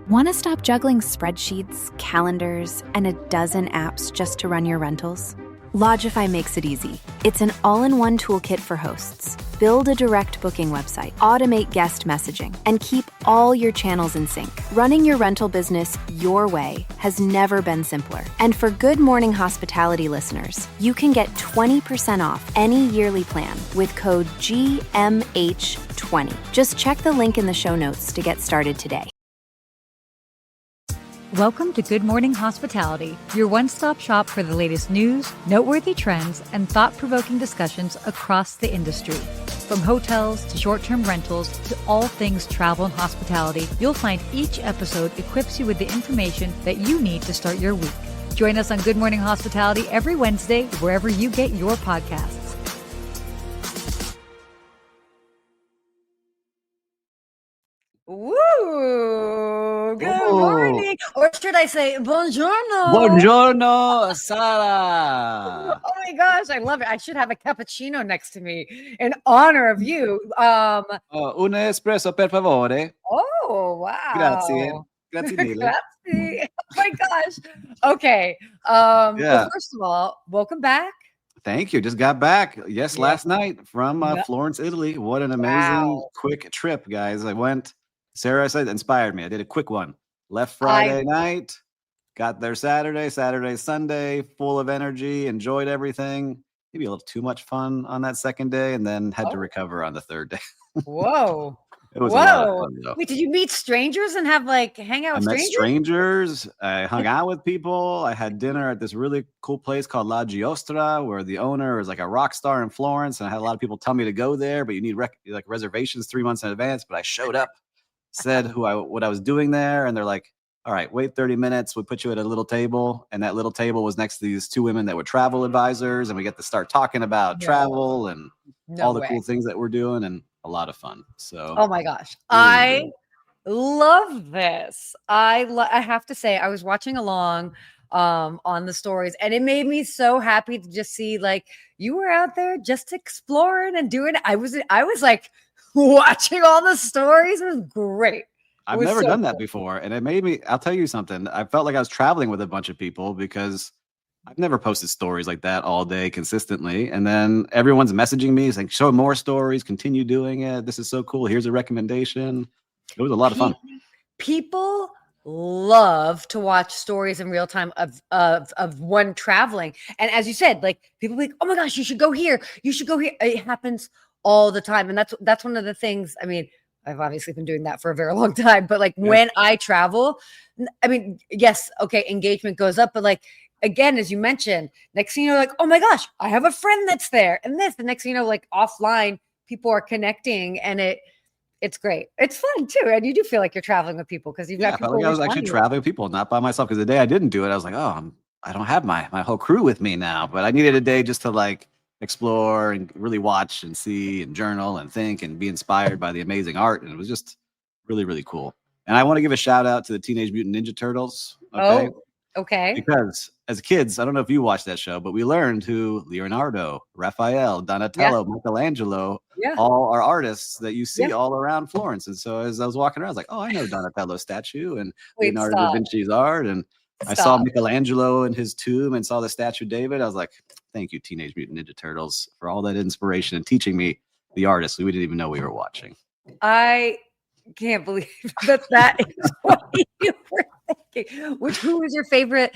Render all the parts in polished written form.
Want to stop juggling spreadsheets, calendars, and a dozen apps just to run your rentals? Lodgify makes it easy. It's an all-in-one toolkit for hosts. Build a direct booking website, automate guest messaging, and keep all your channels in sync. Running your rental business your way has never been simpler. And for Good Morning Hospitality listeners, you can get 20% off any yearly plan with code GMH20. Just check the link in the show notes to get started today. Welcome to Good Morning Hospitality, your one-stop shop for the latest news, noteworthy trends, and thought-provoking discussions across the industry. From hotels to short-term rentals to all things travel and hospitality, you'll find each episode equips you with the information that you need to start your week. Join us on Good Morning Hospitality every Wednesday, wherever you get your podcasts. Ooh, good morning. Or should I say buongiorno? Buongiorno, Sara. Oh my gosh, I love it. I should have a cappuccino next to me in honor of you. Un espresso, per favore. Oh, wow. Grazie. Grazie mille. Grazie. Oh my gosh. Okay. Well, first of all, welcome back. Thank you. Just got back. Yes, last night from Florence, Italy. What an amazing quick trip, guys. I went. Sarah said inspired me. I did a quick one. Left Friday night, got there Saturday, Sunday, full of energy, enjoyed everything. Maybe a little too much fun on that second day, and then had to recover on the third day. Whoa. It was a lot of fun, though. Wait, did you meet strangers and have hang out with strangers? I met strangers. I hung out with people. I had dinner at this really cool place called La Giostra, where the owner is like a rock star in Florence. And I had a lot of people tell me to go there, but you need reservations 3 months in advance. But I showed up, said what I was doing there, and they're like, all right, wait 30 minutes. We put you at a little table, and that little table was next to these two women that were travel advisors, and we get to start talking about travel and all the cool things that we're doing, and a lot of fun. So, oh my gosh, I love this. I have to say, I was watching along on the stories, and it made me so happy to just see you were out there just exploring and doing it. I was like watching all the stories. It was great. I've never done that before. And it made me, I'll tell you something. I felt like I was traveling with a bunch of people because I've never posted stories like that all day consistently. And then everyone's messaging me saying, show more stories, continue doing it. This is so cool. Here's a recommendation. It was a lot of fun. People love to watch stories in real time of one traveling. And as you said, people like, oh my gosh, you should go here. You should go here. It happens all the time. And that's one of the things, I mean, I've obviously been doing that for a very long time, but when I travel, I mean, yes, okay, engagement goes up, but again, as you mentioned, next thing you know, oh my gosh, I have a friend that's there, and the next thing you know, offline, people are connecting, and it's great. It's fun too, and you do feel like you're traveling with people because you've got people. I was actually traveling with people, not by myself. Because the day I didn't do it, I was like, oh, I don't have my whole crew with me now, but I needed a day just to explore and really watch and see and journal and think and be inspired by the amazing art. And it was just really, really cool. And I want to give a shout out to the Teenage Mutant Ninja Turtles. Okay. Oh, okay. Because as kids, I don't know if you watched that show, but we learned who Leonardo, Raphael, Donatello, Michelangelo, all are artists that you see all around Florence. And so as I was walking around, I was like, oh, I know Donatello's statue and Leonardo da Vinci's art. And I saw Michelangelo in his tomb and saw the statue of David. I was like, thank you, Teenage Mutant Ninja Turtles, for all that inspiration and teaching me the artists we didn't even know we were watching. I can't believe that is what you were thinking. Who was your favorite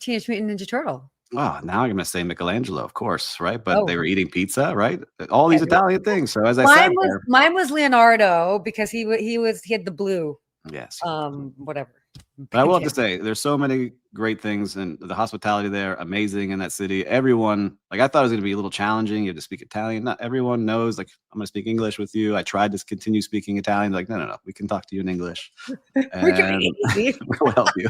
Teenage Mutant Ninja Turtle? Oh, now I'm going to say Michelangelo, of course, right? But they were eating pizza, right? All these Italian things. So as I said, mine was Leonardo because he had the blue. Yes. Whatever. But I will have to say, there's so many great things, and the hospitality there, amazing in that city. Everyone, I thought it was going to be a little challenging. You have to speak Italian. Not everyone knows, I'm going to speak English with you. I tried to continue speaking Italian. No, we can talk to you in English. We'll help you.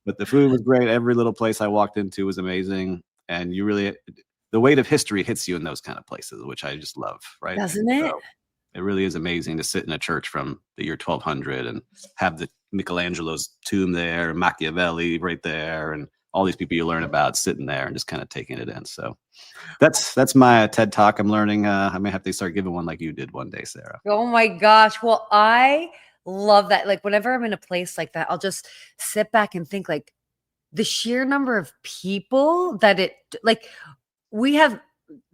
But the food was great. Every little place I walked into was amazing. And the weight of history hits you in those kind of places, which I just love, right? Doesn't it? So it really is amazing to sit in a church from the year 1200 and have the Michelangelo's tomb there, Machiavelli right there, and all these people you learn about sitting there and just kind of taking it in. So that's my TED Talk I'm learning. I may have to start giving one like you did one day, Sarah. Oh my gosh. Well, I love that. Like whenever I'm in a place like that, I'll just sit back and think like the sheer number of people that like we have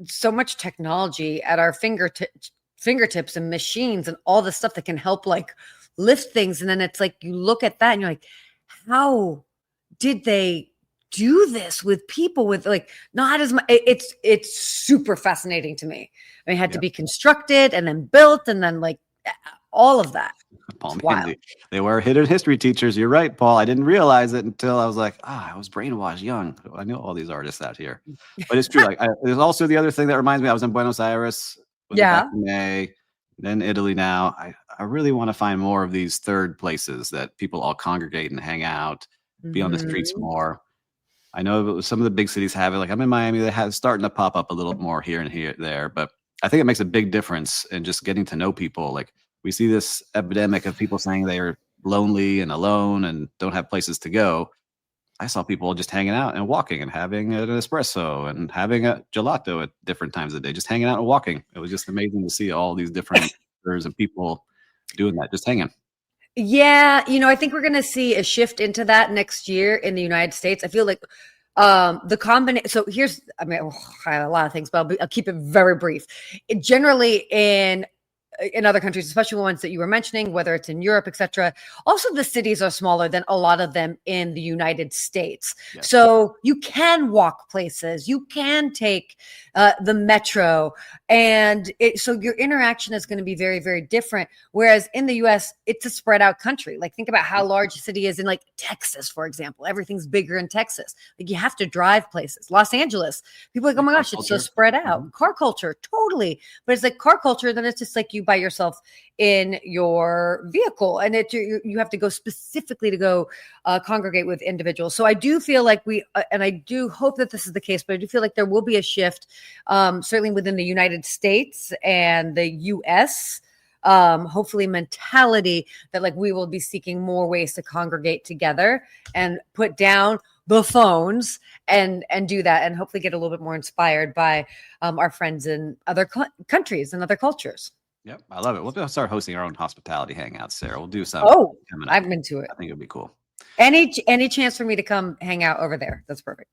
so much technology at our fingertips and machines and all the stuff that can help like lift things. And then it's like you look at that and you're like, how did they do this with people with like not as much? It's super fascinating to me. I mean, it had to be constructed and then built and then like all of that. Paul, Wow. man, they were hidden history teachers. You're right, Paul. I didn't realize it until I was like, I was brainwashed young. I knew all these artists out here. But it's true. Like, there's also the other thing that reminds me. I was in Buenos Aires back in May, then Italy. Now, I really want to find more of these third places that people all congregate and hang out, be on the streets more. I know some of the big cities have it. Like I'm in Miami, they have starting to pop up a little more here and there. But I think it makes a big difference in just getting to know people. Like we see this epidemic of people saying they are lonely and alone and don't have places to go. I saw people just hanging out and walking and having an espresso and having a gelato at different times of the day, just hanging out and walking. It was just amazing to see all these different cultures and people doing that, just hanging. Yeah, I think we're going to see a shift into that next year in the United States. I feel like the combination. So here's, I mean, I have a lot of things, but I'll keep it very brief. Generally, in other countries, especially ones that you were mentioning, whether it's in Europe, etc. Also, the cities are smaller than a lot of them in the United States. Yes. So you can walk places, you can take the metro, and so your interaction is going to be very, very different. Whereas in the US, it's a spread out country. Like think about how large a city is in like Texas, for example. Everything's bigger in Texas. Like you have to drive places. Los Angeles, people are like, oh my gosh, it's so spread out. Car culture, totally. But it's like car culture, then it's just like you by yourself in your vehicle, and you have to go specifically to go congregate with individuals. So I do feel like and I do hope that this is the case, but I do feel like there will be a shift, certainly within the United States and the US, hopefully mentality that like we will be seeking more ways to congregate together and put down the phones and do that, and hopefully get a little bit more inspired by our friends in other countries and other cultures. Yep, I love it. We'll start hosting our own hospitality hangouts, Sarah. We'll do some. Oh, I'm into it. I think it'd be cool. Any chance for me to come hang out over there? That's perfect.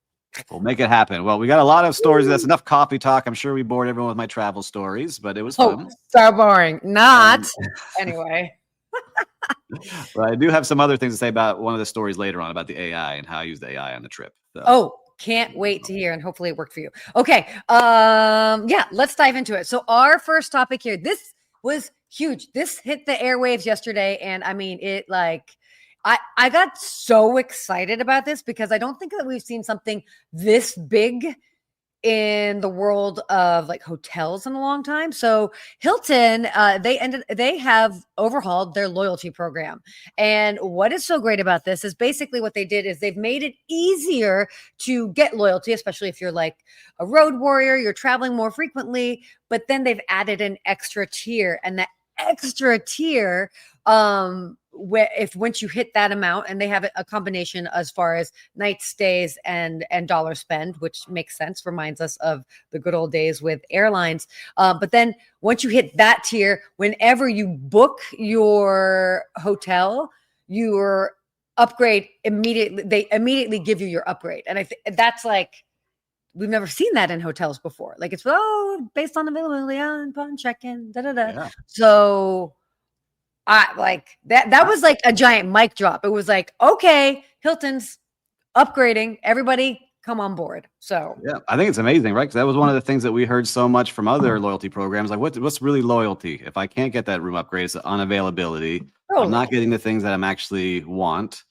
We'll make it happen. Well, we got a lot of stories. That's enough coffee talk. I'm sure we bored everyone with my travel stories, but it was fun. So boring. Not anyway. But I do have some other things to say about one of the stories later on about the AI and how I used AI on the trip. So. Can't wait to hear, and hopefully it worked for you. Okay. Yeah, let's dive into it. So our first topic here, this was huge. This hit the airwaves yesterday. And I mean, it like, I got so excited about this because I don't think that we've seen something this big in the world of like hotels in a long time. So Hilton, they have overhauled their loyalty program. And what is so great about this is basically what they did is they've made it easier to get loyalty, especially if you're like a road warrior, you're traveling more frequently, but then they've added an extra tier, and that extra tier, once you hit that amount, and they have a combination as far as night stays and dollar spend, which makes sense, reminds us of the good old days with airlines. But then once you hit that tier, whenever you book your hotel, your upgrade they immediately give you your upgrade. And I think that's like, we've never seen that in hotels before. Like it's, based on availability upon check-in, Yeah. So I like that was like a giant mic drop. It was like, okay, Hilton's upgrading. Everybody come on board. So yeah, I think it's amazing, right? Because that was one of the things that we heard so much from other loyalty programs. Like, what's really loyalty? If I can't get that room upgrade, it's unavailability. I'm not getting the things that I'm actually want.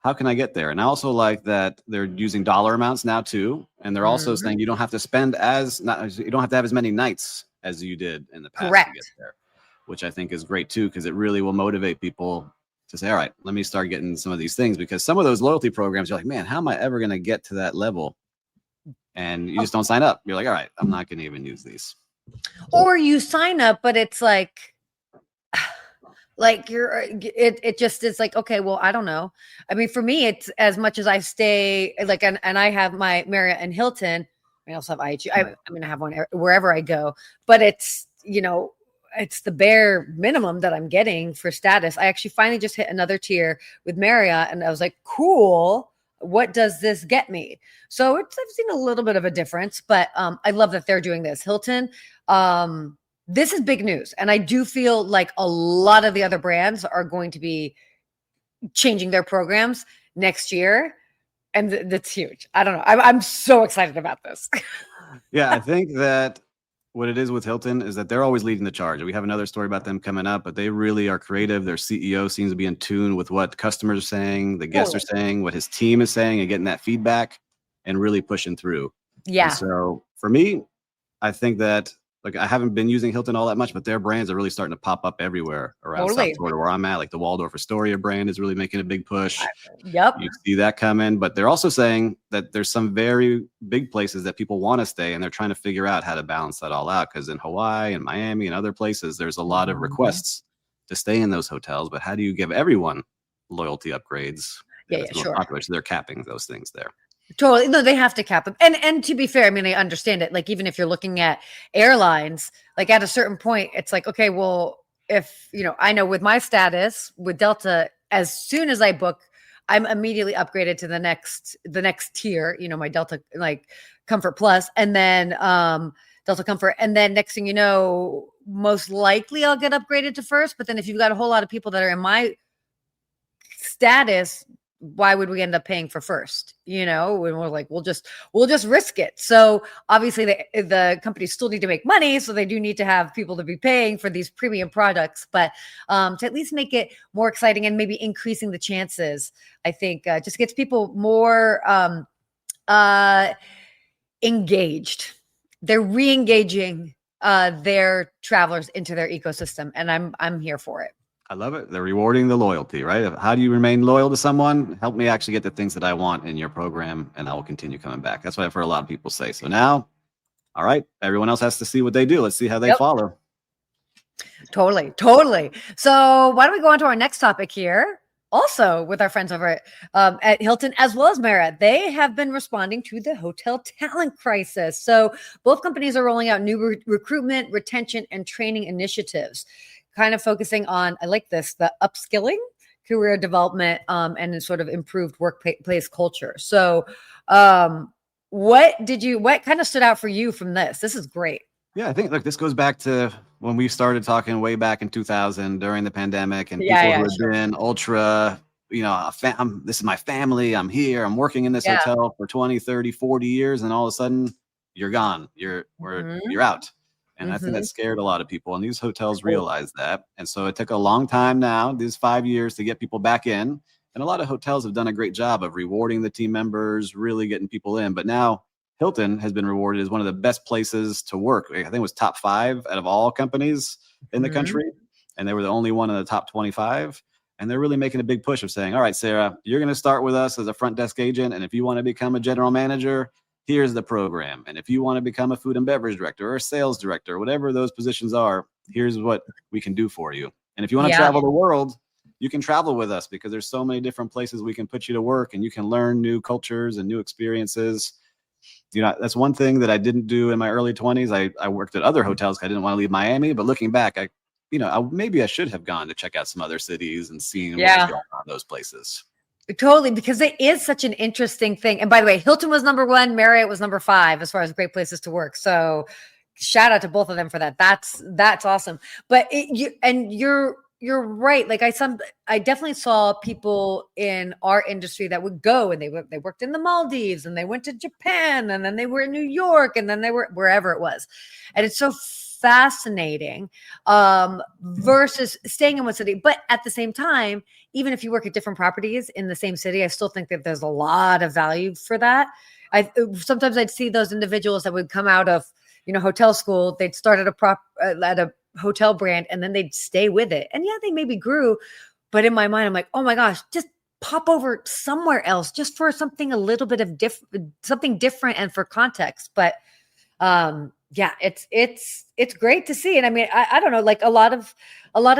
How can I get there? And I also like that they're using dollar amounts now too, and they're also saying you don't have to spend you don't have to have as many nights as you did in the past to get there, which I think is great too, because it really will motivate people to say, all right, let me start getting some of these things, because some of those loyalty programs, you're like, man, how am I ever going to get to that level? And you just don't sign up. You're like, all right, I'm not going to even use these. Or you sign up, but it's like it just is like, okay, well, I don't know. I mean, for me, it's as much as I stay like, and I have my Marriott and Hilton. I also have IHG. I mean, I have one wherever I go, but it's, it's the bare minimum that I'm getting for status. I actually finally just hit another tier with Marriott, and I was like, cool. What does this get me? So I've seen a little bit of a difference, but I love that they're doing this. Hilton, this is big news. And I do feel like a lot of the other brands are going to be changing their programs next year. And that's huge. I don't know. I'm so excited about this. Yeah, I think that what it is with Hilton is that they're always leading the charge. We have another story about them coming up, but they really are creative. Their CEO seems to be in tune with what customers are saying, the guests are saying, what his team is saying, and getting that feedback and really pushing through. Yeah. And so for me, I think that like I haven't been using Hilton all that much, but their brands are really starting to pop up everywhere around South Florida where I'm at. Like the Waldorf Astoria brand is really making a big push. Yep. You see that coming, but they're also saying that there's some very big places that people want to stay, and they're trying to figure out how to balance that all out. Because in Hawaii and Miami and other places, there's a lot of requests to stay in those hotels, but how do you give everyone loyalty upgrades? Yeah, sure. Popular, so they're capping those things there. Totally. No, they have to cap them. And to be fair, I mean, I understand it. Like, even if you're looking at airlines, like at a certain point, it's like, okay, well, if, I know with my status with Delta, as soon as I book, I'm immediately upgraded to the next tier, my Delta like Comfort Plus, and then Delta Comfort. And then next thing you know, most likely I'll get upgraded to first. But then if you've got a whole lot of people that are in my status, why would we end up paying for first? When we're like, we'll just risk it. So obviously the companies still need to make money. So they do need to have people to be paying for these premium products, but to at least make it more exciting and maybe increasing the chances, I think just gets people more engaged. They're re-engaging their travelers into their ecosystem. And I'm here for it. I love it. They're rewarding the loyalty, right? How do you remain loyal to someone? Help me actually get the things that I want in your program, and I will continue coming back. That's what I've heard a lot of people say. So now, all right, everyone else has to see what they do. Let's see how they follow. Totally. So why don't we go on to our next topic here? Also with our friends over at Hilton as well as Marriott, they have been responding to the hotel talent crisis. So both companies are rolling out new recruitment, retention, and training initiatives, kind of focusing on, I like this, the upskilling, career development, and sort of improved workplace culture. So what kind of stood out for you from this? This is great. Yeah, I think this goes back to when we started talking way back in 2000 during the pandemic, and people who had been ultra, this is my family. I'm here. I'm working in this hotel for 20, 30, 40 years. And all of a sudden you're gone. You're out. And I think that scared a lot of people, and these hotels realized that. And so it took a long time now, these 5 years, to get people back in. And a lot of hotels have done a great job of rewarding the team members, really getting people in. But now Hilton has been rewarded as one of the best places to work. I think it was top 5 out of all companies in the country. And they were the only one in the top 25. And they're really making a big push of saying, all right, Sarah, you're going to start with us as a front desk agent. And if you want to become a general manager, here's the program. And if you want to become a food and beverage director or a sales director, whatever those positions are, here's what we can do for you. And if you want to travel the world, you can travel with us, because there's so many different places we can put you to work, and you can learn new cultures and new experiences. That's one thing that I didn't do in my early 20s. I worked at other hotels. I didn't want to leave Miami, but looking back, maybe I should have gone to check out some other cities and seen what was going on in those places. Totally, because it is such an interesting thing. And by the way, Hilton was number 1, Marriott was number 5 as far as great places to work. So shout out to both of them for that. That's awesome. But you're right. Like I definitely saw people in our industry that would go, and they worked in the Maldives, and they went to Japan, and then they were in New York, and then they were wherever it was. And it's so fascinating versus staying in one city. But at the same time, even if you work at different properties in the same city, I still think that there's a lot of value for that. Sometimes I'd see those individuals that would come out of, hotel school. They'd start at a hotel brand, and then they'd stay with it. And they maybe grew, but in my mind, I'm like, oh my gosh, just pop over somewhere else just for something a little bit of something different and for context. But it's great to see. And I mean, I don't know, like a lot of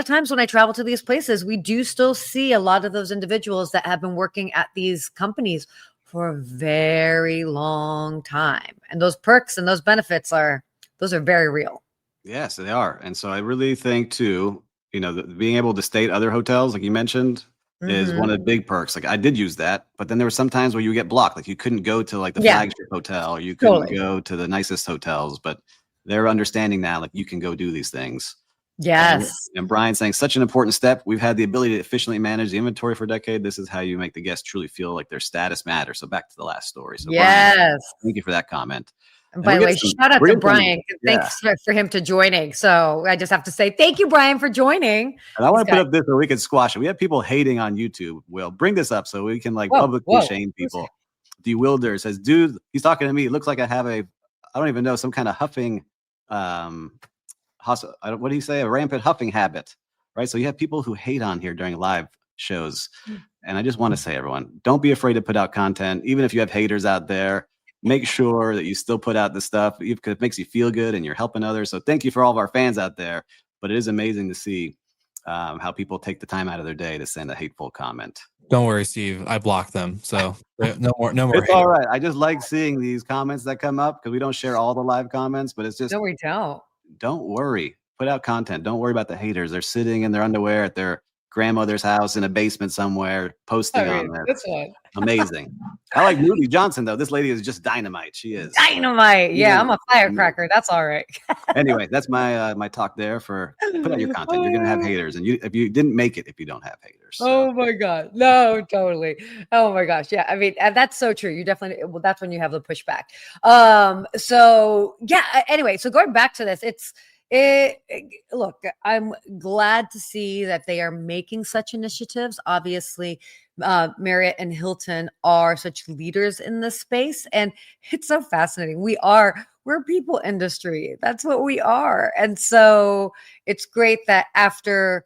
times when I travel to these places, we do still see a lot of those individuals that have been working at these companies for a very long time. And those perks and those benefits are very real. Yes, they are. And so I really think too, being able to stay at other hotels, like you mentioned, is one Mhm. of the big perks. Like I did use that, but then there were some times where you get blocked. Like you couldn't go to like the Yeah, flagship hotel, or you couldn't totally. go to the nicest hotels, but they're understanding now, like you can go do these things. And Yes. and Brian saying such an important step. We've had the ability to efficiently manage the inventory for a decade. This is how you make the guests truly feel like their status matters. So back to the last story. So Brian, Yes. thank you for that comment. And And by the way, shout out we're to getting some, Brian. yeah. Thanks for him to joining. So I just have to say thank you, Brian, for joining And I these want to put guys. up this so we can squash it. We have people hating on YouTube. Will bring this up so we can like Whoa, publicly whoa. shame people. Dewilder says, dude, he's talking to me. It looks like I have I don't even know, some kind of huffing, what do you say? A rampant huffing habit, right? So you have people who hate on here during live shows. And I just want to say, everyone, don't be afraid to put out content. Even if you have haters out there, make sure that you still put out the stuff because it makes you feel good and you're helping others. So thank you for all of our fans out there. But it is amazing to see how people take the time out of their day to send a hateful comment. Don't worry, Steve. I blocked them. So no more. It's all right. I just like seeing these comments that come up because we don't share all the live comments, but it's just, No, we don't. don't worry. Put out content. Don't worry about the haters. They're sitting in their underwear at their grandmother's house in a basement somewhere posting on there. This one. Amazing. I like Moody Johnson, though. This lady is just dynamite. She is. Dynamite. Yeah, I'm a firecracker. That's all right. Anyway, that's my my talk there for put out your content. You're gonna have haters, and if you didn't make it, if you don't have haters. So. Oh my God. No, totally. Oh my gosh. Yeah. I mean, and that's so true. You definitely, well, that's when you have the pushback. So yeah, anyway, so going back to this, look, I'm glad to see that they are making such initiatives. Obviously, Marriott and Hilton are such leaders in this space, and it's so fascinating. We're people industry. That's what we are. And so it's great that after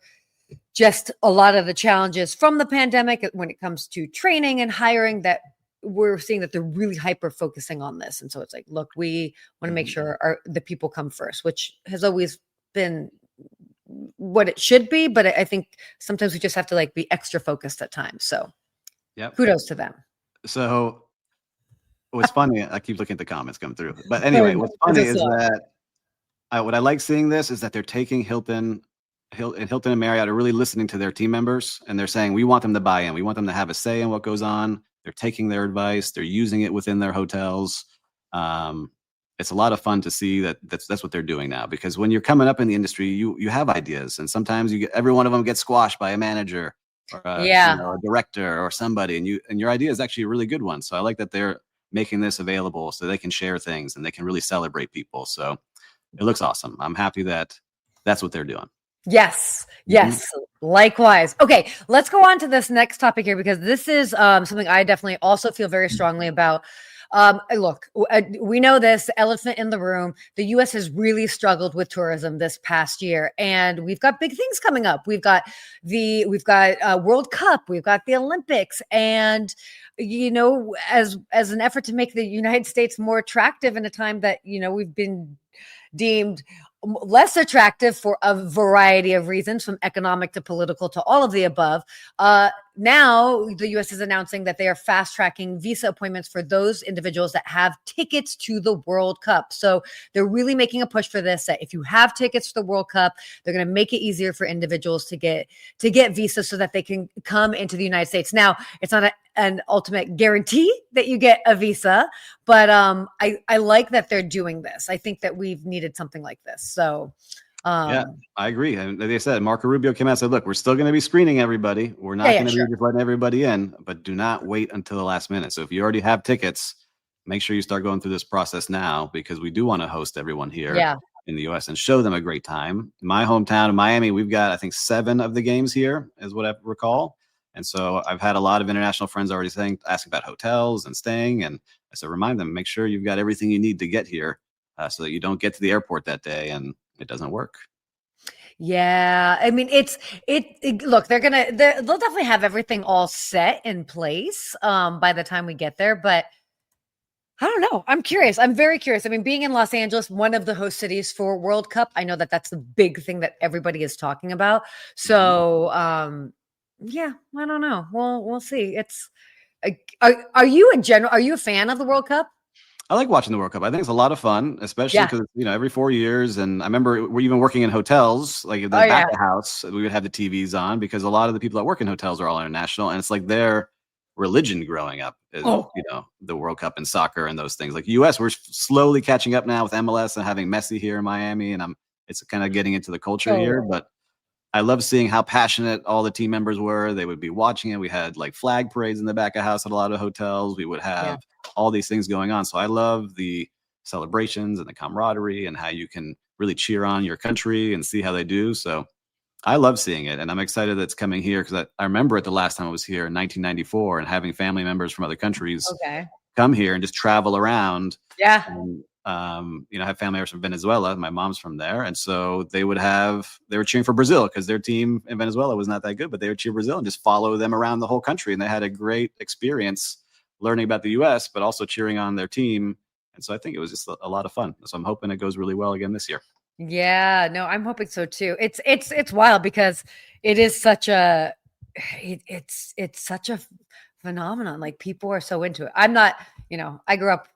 just a lot of the challenges from the pandemic when it comes to training and hiring, that we're seeing that they're really hyper focusing on this. And so it's like, look, we want to make sure the people come first, which has always been what it should be. But I think sometimes we just have to like be extra focused at times. So kudos to them. So what's funny, I keep looking at the comments come through. But anyway, what's funny is that what I like seeing this is that they're taking Hilton and Marriott are really listening to their team members, and they're saying, we want them to buy in. We want them to have a say in what goes on. They're taking their advice. They're using it within their hotels. It's a lot of fun to see that's what they're doing now, because when you're coming up in the industry, you have ideas, and sometimes every one of them gets squashed by a manager or a director or somebody, and your idea is actually a really good one. So I like that they're making this available so they can share things and they can really celebrate people. So it looks awesome. I'm happy that that's what they're doing. Yes. Likewise. Okay, let's go on to this next topic here, because this is something I definitely also feel very strongly about. Look, we know this elephant in the room. The U.S. has really struggled with tourism this past year, and we've got big things coming up. We've got World Cup, we've got the Olympics, and as an effort to make the United States more attractive in a time that we've been deemed less attractive for a variety of reasons, from economic to political to all of the above. Now the U.S. is announcing that they are fast tracking visa appointments for those individuals that have tickets to the World Cup. So they're really making a push for this, that if you have tickets to the World Cup, they're going to make it easier for individuals to get visas so that they can come into the United States. Now, it's not an ultimate guarantee that you get a visa, but I like that they're doing this. I think that we've needed something like this. So yeah, I agree. And like they said, Marco Rubio came out and said, look, we're still going to be screening everybody. We're not going to be just letting everybody in, but do not wait until the last minute. So if you already have tickets, make sure you start going through this process now, because we do want to host everyone here in the US and show them a great time. In my hometown of Miami, we've got, I think, 7 of the games here is what I recall. And so I've had a lot of international friends already asking about hotels and staying. And I said, remind them, make sure you've got everything you need to get here so that you don't get to the airport that day and it doesn't work. Yeah. I mean, look, they'll definitely have everything all set in place by the time we get there, but I don't know. I'm curious. I'm very curious. I mean, being in Los Angeles, one of the host cities for World Cup, I know that that's the big thing that everybody is talking about. So, yeah, I don't know. We'll see. Are you a fan of the World Cup? I like watching the World Cup. I think it's a lot of fun, especially Yeah. because, every 4 years. And I remember we're even working in hotels, like the Oh back yeah. of house, we would have the TVs on because a lot of the people that work in hotels are all international. And it's like their religion growing up is, Oh the World Cup and soccer and those things. Like US, we're slowly catching up now with MLS and having Messi here in Miami. And it's kind of getting into the culture here. totally. But I love seeing how passionate all the team members were. They would be watching it. We had like flag parades in the back of house at a lot of hotels. We would Yeah. have all these things going on. So I love the celebrations and the camaraderie and how you can really cheer on your country and see how they do. So I love seeing it. And I'm excited that it's coming here because I remember it the last time I was here in 1994 and having family members from other countries Okay. come here and just travel around. Yeah. And, I have family members from Venezuela. My mom's from there. And so they were cheering for Brazil because their team in Venezuela was not that good, but they would cheer Brazil and just follow them around the whole country. And they had a great experience learning about the US, but also cheering on their team. And so I think it was just a lot of fun. So I'm hoping it goes really well again this year. Yeah, no, I'm hoping so too. It's wild because it is such a it's such a phenomenon. Like people are so into it. I'm not, I grew up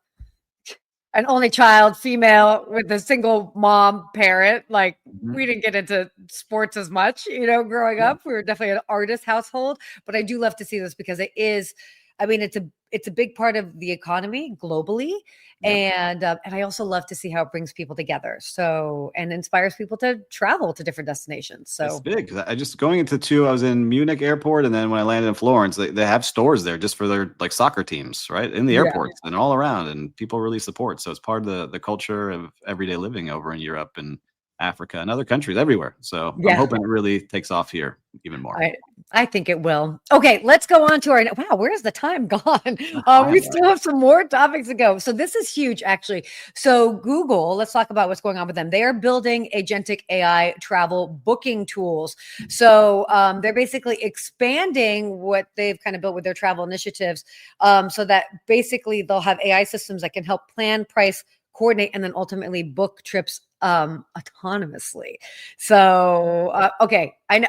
an only child, female with a single mom parent. Like Mhm. we didn't get into sports as much, growing Yeah. up. We were definitely an artist household, but I do love to see this because it is, I mean, it's a big part of the economy globally. Yep. And I also love to see how it brings people together. So, and inspires people to travel to different destinations. It's So big. 'Cause I just going into two, I was in Munich airport. And then when I landed in Florence, they have stores there just for their like soccer teams, right? In the yeah, airports and all around. And people really support. So it's part of the culture of everyday living over in Europe and Africa and other countries everywhere. So I'm yeah. hoping it really takes off here even more. I think it will. Okay, let's go on to our. Wow, where's the time gone? Fine, We still have some more topics to go. So this is huge, actually. So Google, let's talk about what's going on with them. They are building agentic AI travel booking tools. So they're basically expanding what they've kind of built with their travel initiatives, so that basically they'll have AI systems that can help plan, price, coordinate, and then ultimately book trips autonomously. So okay, I'm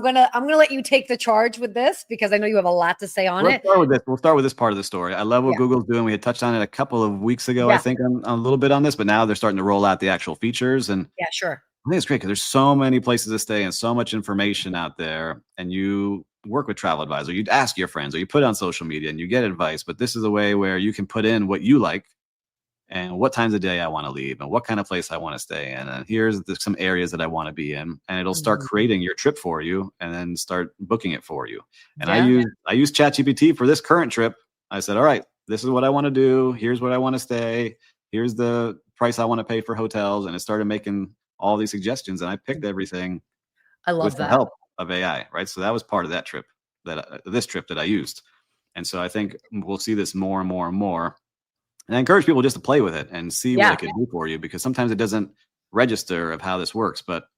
gonna let you take the charge with this because I know you have a lot to say on Let's it. start with this. We'll start with this part of the story. I love what Yeah. Google's doing. We had touched on it a couple of weeks ago, I Yeah, think, on a little bit on this, but now they're starting to roll out the actual features. And yeah, sure. I think it's great because there's so many places to stay and so much information out there. And you work with travel advisor, you ask your friends, or you put it on social media and you get advice. But this is a way where you can put in what you like and what times of day I want to leave and what kind of place I want to stay in. And here's some areas that I want to be in. And it'll start Mhm. creating your trip for you and then start booking it for you. And Yeah. I use ChatGPT for this current trip. I said, all right, this is what I want to do. Here's where I want to stay. Here's the price I want to pay for hotels. And it started making all these suggestions. And I picked everything I with love the that. help of AI, right? So that was part of that trip this trip that I used. And so I think we'll see this more and more and more. And I encourage people just to play with it and see what Yeah. it can do for you because sometimes it doesn't register of how this works. But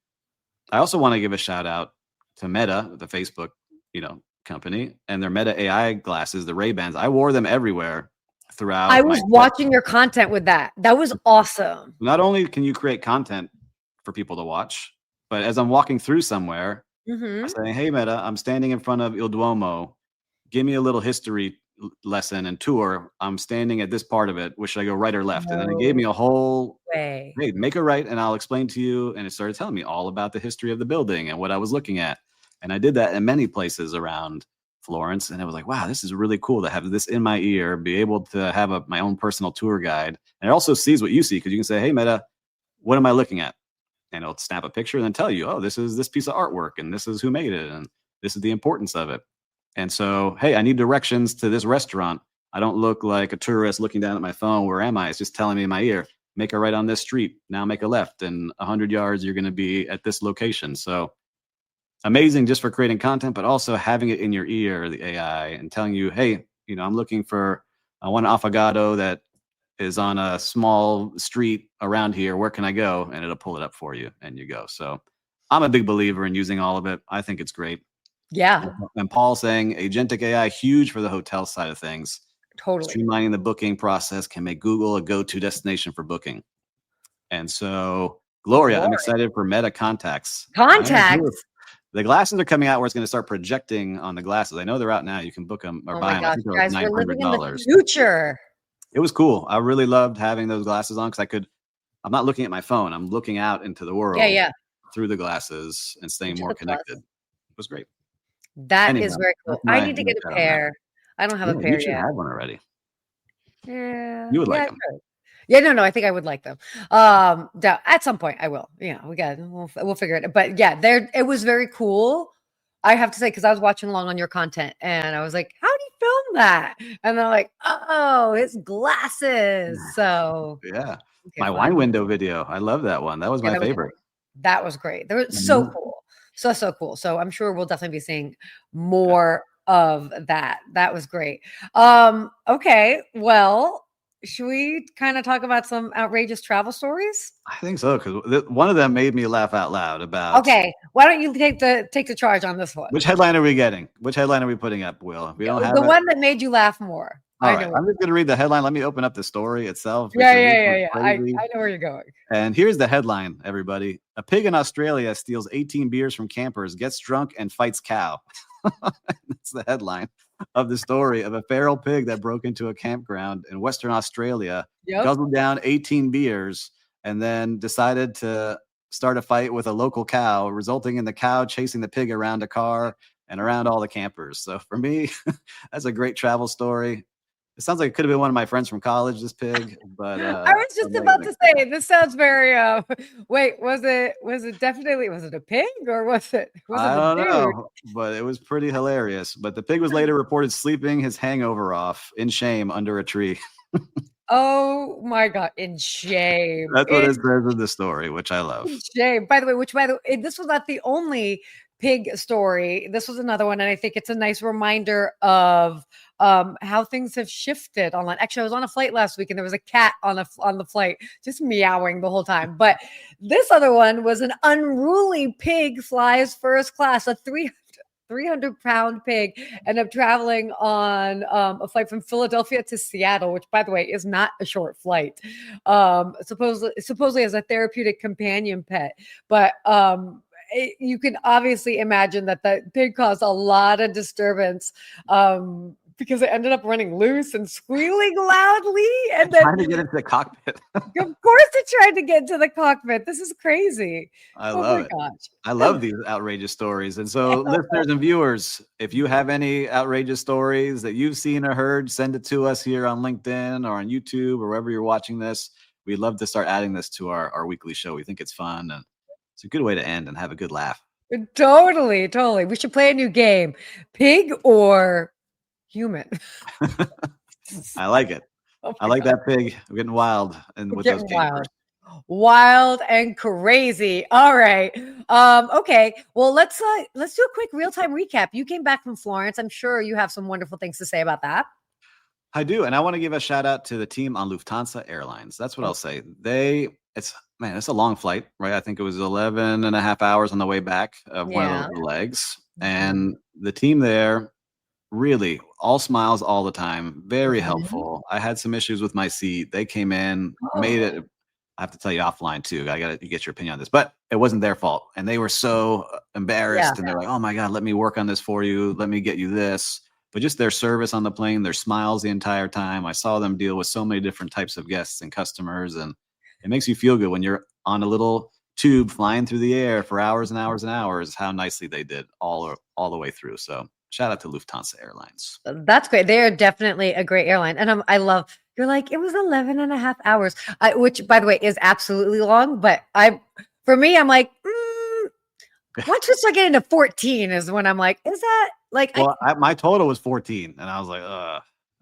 I also want to give a shout out to Meta, the Facebook, company, and their Meta AI glasses, the Ray-Bans. I wore them everywhere I throughout my was trip. watching your content with that. That was awesome. Not only can you create content for people to watch, but as I'm walking through somewhere, I Hmm. say, "Hey Meta, I'm standing in front of Il Duomo. Give me a little history lesson and tour. I'm standing at this part of it. Which should I go right or left?" And then it gave No me a whole, way. hey, make a right and I'll explain to you. And it started telling me all about the history of the building and what I was looking at. And I did that in many places around Florence. And I was like, wow, this is really cool to have this in my ear, be able to have my own personal tour guide. And it also sees what you see because you can say, hey, Meta, what am I looking at? And it'll snap a picture and then tell you, oh, this is this piece of artwork and this is who made it. And this is the importance of it. And so, hey, I need directions to this restaurant. I don't look like a tourist looking down at my phone. Where am I? It's just telling me in my ear, make a right on this street. Now make a left. And 100 yards, you're going to be at this location. So amazing just for creating content, but also having it in your ear, the AI, and telling you, hey, I'm looking for one affogato that is on a small street around here. Where can I go? And it'll pull it up for you and you go. So I'm a big believer in using all of it. I think it's great. Yeah, And Paul saying agentic AI, huge for the hotel side of things. totally. Streamlining the booking process can make Google a go-to destination for booking. And so, Gloria, I'm Glory. excited for Meta Contacts. Contacts. The glasses are coming out where it's going to start projecting on the glasses. I know they're out now. You can book them or Oh buy my them. I gosh, think they're like guys, we're living in the $900. future. It was cool. I really loved having those glasses on because I'm not looking at my phone. I'm looking out into the Yeah, world yeah. through the glasses and staying Which is more a plus. connected. It was great. That is Anyhow, very cool. that's I my need to get a shout out now. pair. I don't have a Yeah, you pair should yet. have one already. Yeah, You would yeah, like I them. could. Yeah, no, I think I would like them. At some point I will. Yeah, we'll figure it. But yeah, it was very cool. I have to say because I was watching along on your content and I was like, "How do you film that?" And they're like, "Oh, it's glasses." So Yeah. okay, My wine fine. window video. I love that one. That was Yeah, my favorite. that was great. They were so Mhm. cool. So cool. So I'm sure we'll definitely be seeing more of that. That was great. Okay. Well, should we kind of talk about some outrageous travel stories? I think so because one of them made me laugh out loud about Okay. Why don't you take the charge on this one? which headline are we getting? Which headline are we putting up, Will? If we don't The have it. one that made you laugh more. All I right. know. I'm just going to read the headline. Let me open up the story itself Yeah, because this was yeah. crazy. I know where you're going. And here's the headline, everybody. A pig in Australia steals 18 beers from campers, gets drunk, and fights cow. That's the headline of the story of a feral pig that broke into a campground in Western Australia, Yep. guzzled down 18 beers, and then decided to start a fight with a local cow, resulting in the cow chasing the pig around a car and around all the campers. So for me, that's a great travel story. It sounds like it could have been one of my friends from college, this pig, but I was just about to say this sounds very wait, was it definitely was it a pig or was it I a don't dude? know, but it was pretty hilarious. But the pig was later reported sleeping his hangover off in shame under a tree. Oh my god, in shame. That's what it says in the story, which I love. In shame. By the way, this was not the only pig story. This was another one, and I think it's a nice reminder of how things have shifted online. Actually, I was on a flight last week and there was a cat on the flight just meowing the whole time. But this other one was an unruly pig flies first class, a 300-pound pig ended up traveling on a flight from Philadelphia to Seattle, which, by the way, is not a short flight. Supposedly as a therapeutic companion pet, but you can obviously imagine that the pig caused a lot of disturbance because it ended up running loose and squealing loudly. And then, Trying to get into the cockpit. of course, it tried to get into the cockpit. This is crazy. I Oh love my it. gosh. I love these outrageous stories. And so, listeners and viewers, if you have any outrageous stories that you've seen or heard, send it to us here on LinkedIn or on YouTube or wherever you're watching this. We'd love to start adding this to our weekly show. We think it's fun and it's a good way to end and have a good laugh. Totally. We should play a new game. Pig or human? I like it. Oh I my like God. that pig. We're getting wild and We're with those getting campers. wild and crazy. All right. Okay. Well, let's do a quick real-time recap. You came back from Florence. I'm sure you have some wonderful things to say about that. I do. And I want to give a shout out to the team on Lufthansa Airlines. That's what I'll say. It's a long flight, right? I think it was 11 and a half hours on the way back of one Yeah. of those legs. And the team there, really all smiles all the time, very Mhm. helpful. I had some issues with my seat. They came in, made it. I have to tell you offline too. I got to get your opinion on this, but it wasn't their fault. And they were so embarrassed and they're like, oh my God, let me work on this for you. Let me get you this. But just their service on the plane, their smiles the entire time. I saw them deal with so many different types of guests and customers. And it makes you feel good when you're on a little tube flying through the air for hours and hours and hours, how nicely they did all the way through. So shout out to Lufthansa Airlines. That's great. They are definitely a great airline. And I love, you're like, it was 11 and a half hours, which by the way is absolutely long. But for me, I'm like, once you start getting to 14 is when I'm like, is that like, well, my total was 14 and I was like,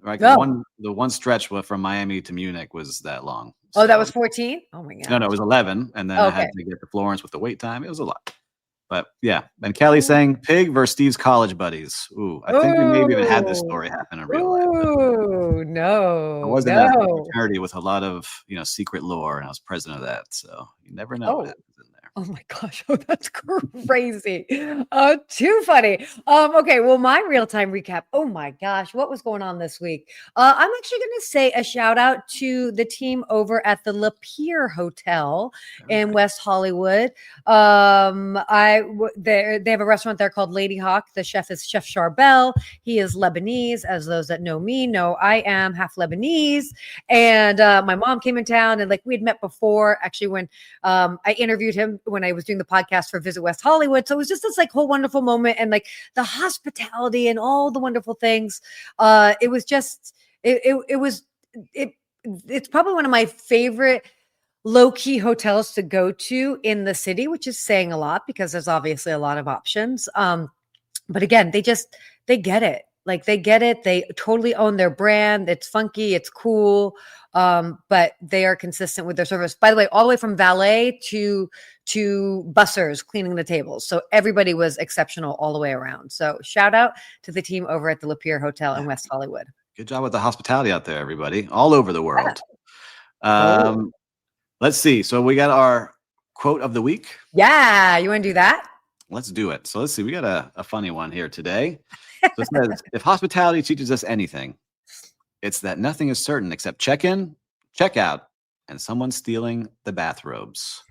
right. No. The one stretch from Miami to Munich was that long. Oh, that was 14? Oh my God. No, it was 11. And then I had to get to Florence with the wait time. It was a lot. But yeah, and Kelly saying pig versus Steve's college buddies. Ooh, I think we maybe even had this story happen in real life. Ooh, no. I wasn't at a fraternity with a lot of secret lore, and I was president of that, so you never know what happens in there. Oh my gosh. Oh, that's crazy. Too funny. Okay. Well, my real-time recap. Oh my gosh. What was going on this week? I'm actually going to say a shout out to the team over at the Lapeer Hotel in West Hollywood. They have a restaurant there called Lady Hawk. The chef is Chef Charbel. He is Lebanese. As those that know me know, I am half Lebanese. And my mom came in town, and like we had met before, actually, when I interviewed him when I was doing the podcast for Visit West Hollywood. So it was just this like whole wonderful moment, and like the hospitality and all the wonderful things. It was just, it's probably one of my favorite low-key hotels to go to in the city, which is saying a lot because there's obviously a lot of options. But again, they get it. Like they get it. They totally own their brand. It's funky. It's cool. But they are consistent with their service. By the way, all the way from valet to bussers cleaning the tables. So everybody was exceptional all the way around. So shout out to the team over at the Lapeer Hotel in West Hollywood. Good job with the hospitality out there, everybody, all over the world. Let's see. So we got our quote of the week. Yeah. You want to do that? Let's do it. So let's see. We got a funny one here today. So it says, if hospitality teaches us anything, it's that nothing is certain except check-in, check-out, and someone stealing the bathrobes.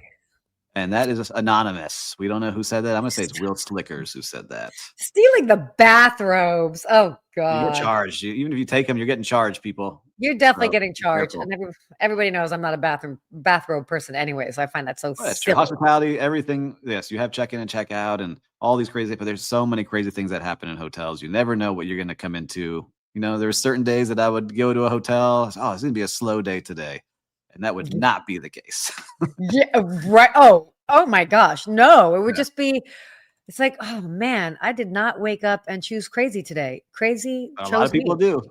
And that is anonymous. We don't know who said that. I'm going to say it's Will Slickers who said that. Stealing the bathrobes. Oh, God. You get charged. Even if you take them, you're getting charged, people. You're definitely getting charged. And everybody knows I'm not a bathrobe person anyway, so I find that so silly. Hospitality, everything. Yes, you have check-in and check-out and all these crazy, but there's so many crazy things that happen in hotels. You never know what you're going to come into. You know, there were certain days that I would go to a hotel. Oh, it's going to be a slow day today. And that would not be the case. Yeah, right. Oh my gosh. No, it would just be, it's like, oh man, I did not wake up and choose crazy today. Crazy. A lot of people do.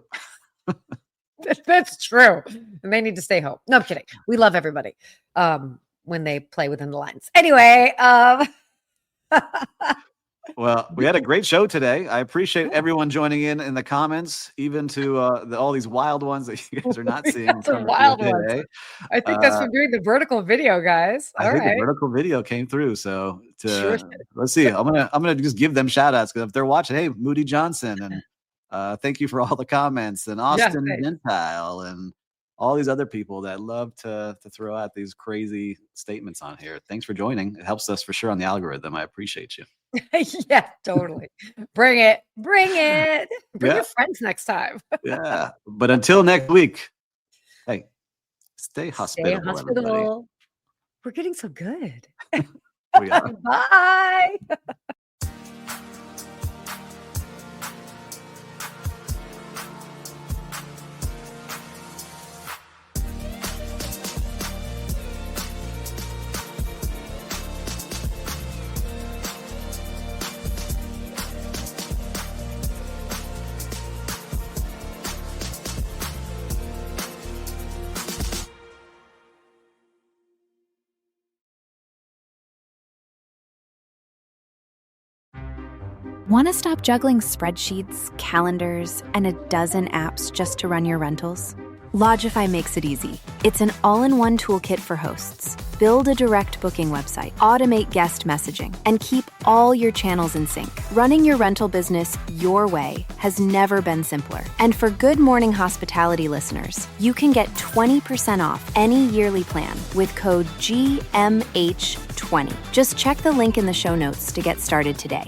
That's true. And they need to stay home. No, I'm kidding. We love everybody when they play within the lines. Anyway. Well, we had a great show today. I appreciate everyone joining in the comments, even to all these wild ones that you guys are not seeing. Some wild ones. I think that's from doing the vertical video, guys. I think the vertical video came through. So let's see. I'm gonna just give them shout outs because if they're watching, hey, Moody Johnson, and thank you for all the comments, and Austin Gentile, and all these other people that love to throw out these crazy statements on here. Thanks for joining. It helps us for sure on the algorithm. I appreciate you. Yeah, totally. Bring it. Bring your friends next time. Yeah. But until next week, hey, stay hospitable. Everybody. We're getting so good. We are. Bye. Want to stop juggling spreadsheets, calendars, and a dozen apps just to run your rentals? Lodgify makes it easy. It's an all-in-one toolkit for hosts. Build a direct booking website, automate guest messaging, and keep all your channels in sync. Running your rental business your way has never been simpler. And for Good Morning Hospitality listeners, you can get 20% off any yearly plan with code GMH20. Just check the link in the show notes to get started today.